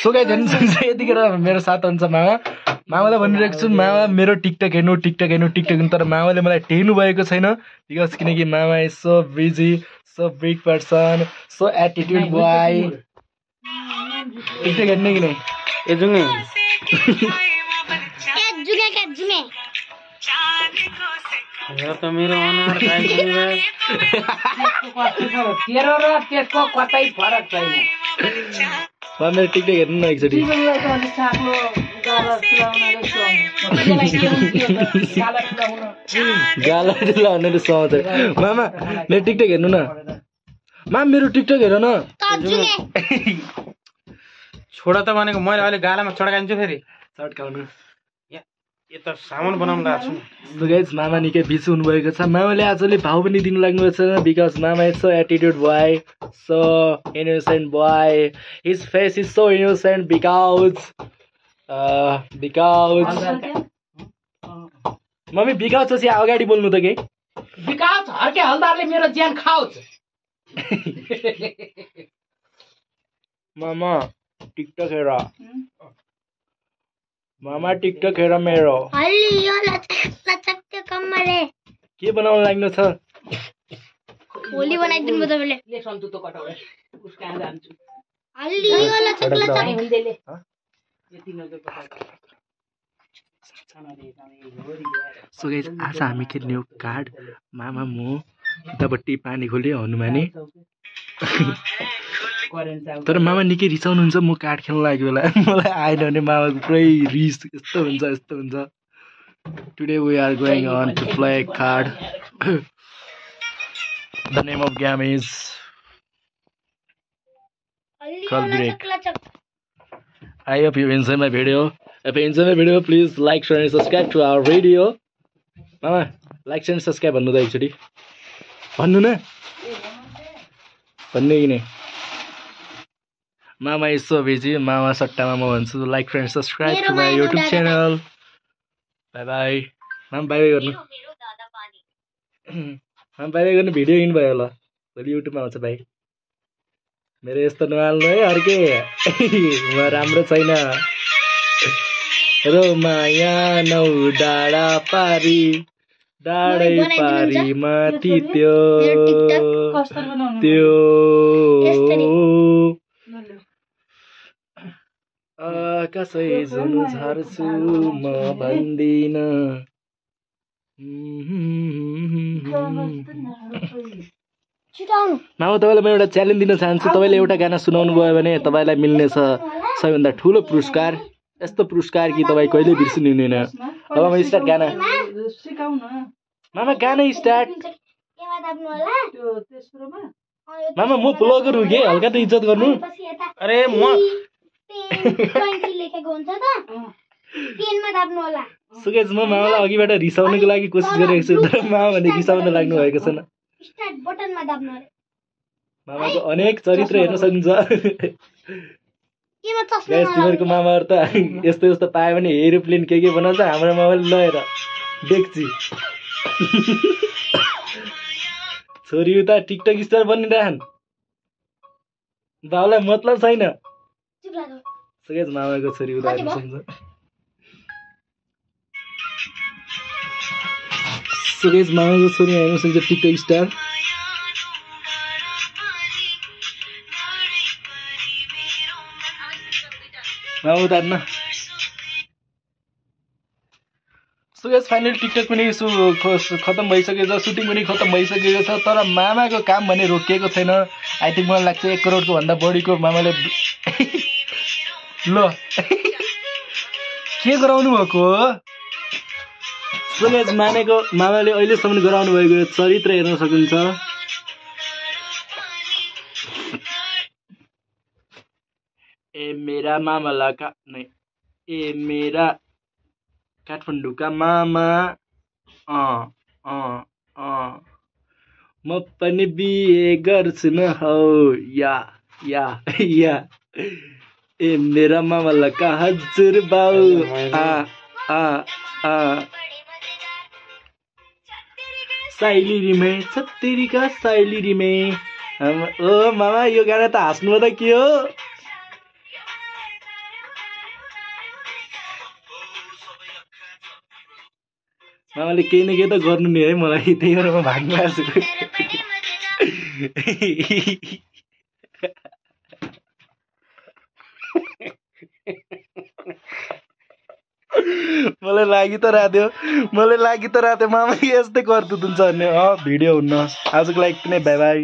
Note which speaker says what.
Speaker 1: So guys यतिखेर मेरो साथ हुन्छ मामालाई भनिरहेको छु मामा मेरो टिकटक हेर्नु तर मामाले मलाई टेर्नु भएको छैन बिकज किनकि मामा is so busy so big person so attitude boy TikTok हेर्ने कि नहीं
Speaker 2: ए जुंगे यार तो मेरो अनुहार काई है
Speaker 3: तेरो र त्यसको कतै फरक छैन
Speaker 1: मा मेरो टिकटक हेर्नु न एकचोटी गाला लाउने समाचार मामा मेरो टिकटक हेर्नु न मामा मेरो टिकटक हेर न
Speaker 2: छोडा त भनेको मैले अहिले गालामा चड्काइन्छु फेरि
Speaker 1: चड्काउनु
Speaker 2: यो त सामान बनाउन लाग्छु
Speaker 1: सो गाइस मामा निकै बिजी हुनुभएको छ मामाले आजले भाउ पनि दिनु लाग्नु भएको छैन बिकज मामा is so attitude boy so innocent boy his face is so innocent because mummy बिकाउ पछि अगाडि बोल्नु त के
Speaker 3: विकास हर्के हलदारले मेरो ज्यान खाओस्
Speaker 1: मामा टिकटक हेर मामा टिकटक हेर मेरो के बनाउन लाग्नु छ
Speaker 4: होली बनाइदिनु भयो तपाईँले
Speaker 3: ले सन्तु त कटाउले उसका जान्छु
Speaker 4: हल्ली यो लचक लचक
Speaker 3: हुँदैले यति नजर
Speaker 1: सो गाइस आज हामी खेल्ने हो कार्ड मामा म उतापट्टि पानी खोले हनुमाने तर मामा निकै रिसाउनुहुन्छ म कार्ड खेल्न लाग्यो होला मलाई आएन भने मामाको पुरै रिस यस्तो हुन्छ today we are going on to play card the name of game is Call break. I hope you enjoy my video. If you enjoy my video, please like, share, and subscribe to our video. Mama, like, share, and subscribe. भन्नु त एकचोटि भन्नु न भन्ने कि नै Mama is so busy. Mama सट्टामा म भन्छु like, share, and subscribe to my YouTube channel. Bye bye. Mama bye bye गर्नु Mama bye bye गर्नु भिडियो इन भयो होला भोलि युट्युबमा आउँछ भाइ मेरो यस्तो नहाल्नु है अर्के म राम्रो छैन रो माया नौ डाँडा पारी डाँडै पारी माथि त्यो कसै जुन झर्छु म भन्दिन मामा तपाईँलाई म एउटा च्यालेन्ज दिन चाहन्छु तपाईँले एउटा गाना सुनाउनु भयो भने तपाईँलाई मिल्नेछ सबैभन्दा ठुलो पुरस्कार यस्तो पुरस्कार कि तपाईँ कहिले बिर्सिनु हुँदैन अब म स्टार्ट गाना मामा गाना स्टार्ट मामा म ब्लगर हुँ के हल्का त इज्जत गर्नु
Speaker 2: अरे म
Speaker 1: सुकेश म मामालाई अघिबाट रिसाउनुको लागि कोसिस गरेको छु तर मामा भने रिसाउन लाग्नु भएको छैन मामाको अनेक चरित्र हेर्न सकिन्छ तिमीहरूको मामाहरू त यस्तो यस्तो पायो भने एरोप्लेन के बनाउँछ हाम्रो मामाले लगेर डेक्ची छोरी उता टिकटक स्टार बनिरहन् बाउलाई मतलब छैन सुकेश मामाको छोरी उता रिसाउँछ सुकेश मामाको छोरी हेर्नु सक्छ टिकटक स्टार मामा उतार्न सुकेश फाइनल टिकटक पनि खतम भइसकेको छ सुटिङ पनि खतम भइसकेको छ तर मामाको काम भने रोकिएको छैन आई थिङ्क मलाई लाग्छ 1 करोडको भन्दा बढीको मामाले ल के गराउनु भएको सुकेश मामाले अहिलेसम्म गराउनु भएको चरित्र हेर्न सकिन्छ ए मेरा मामाला का नहीं ए मेरा काठमाडौँ का मामा म पनि बिहे गर्छु न हौ या ए मेरा मामाला का हजुर बाउ साइलिरी में छत्तेरी का साइलिरी में ओ मामा यो गाना त हाँस्नु त के हो मामाले केही न केही त गर्नु नि है मलाई, त्यही भएर म भाग्नु आएको छु। मलाई लागि त राथ्यो मामा यस्तै करतुत हुन्छ भन्ने। भिडियो हुन्न, आजको लागि पनि बाई बाई।